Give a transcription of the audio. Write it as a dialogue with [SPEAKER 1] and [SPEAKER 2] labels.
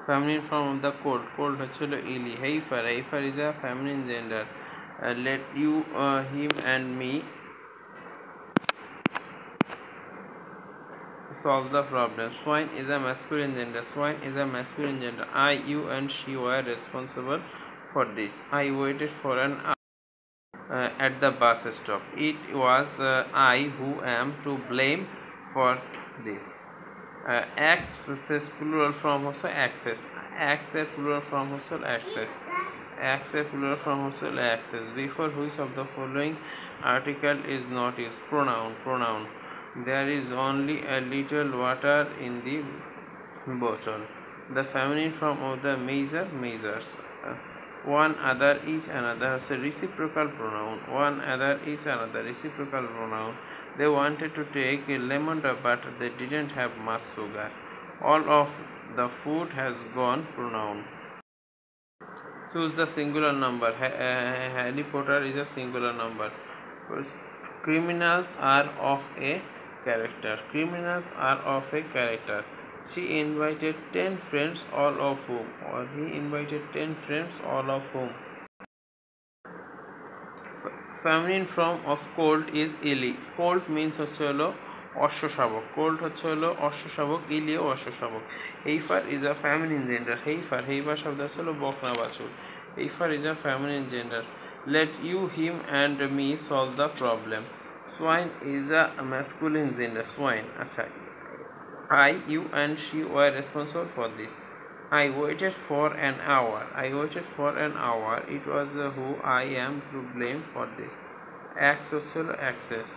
[SPEAKER 1] feminine form of the cold. Cold হচ্ছে হলো ইলি। heifer, heifer is a feminine gender. Let you, him and me solve the problem. Swine is a masculine gender. Swine is a masculine gender. I, you and she were responsible for this. I waited for an hour at the bus stop. It was I who am to blame for this. X versus plural form হচ্ছে access. X এর plural form হচ্ছে access. X এর plural form হচ্ছে access. Before which of the following article is not used? Pronoun. There is only a little water in the bottle. The feminine form of the measures. One other each another has a reciprocal pronoun. One other each another reciprocal pronoun. They wanted to take a lemon but they didn't have much sugar. All of the food has gone. Pronoun. Choose the singular number. Harry Potter is a singular number. Criminals are of a character. Criminals are of a character. She invited 10 friends, all of whom, or he invited 10 friends, all of whom. Feminine form of cold is illy. Cold means হচ্ছে হলো অশ্বশাবক। cold হচ্ছে হলো অশ্বশাবক, ইলি ও অশ্বশাবক। heifer is a feminine gender. heifer শব্দ হচ্ছে হলো বকনা বাছুর। heifer is a feminine gender. Let you, him and me solve the problem. Swine is a masculine gender. Swine, আচ্ছা, I, you and she were responsible for this. I waited for an hour. It was who I am to blame for this. X হচ্ছে হলো access.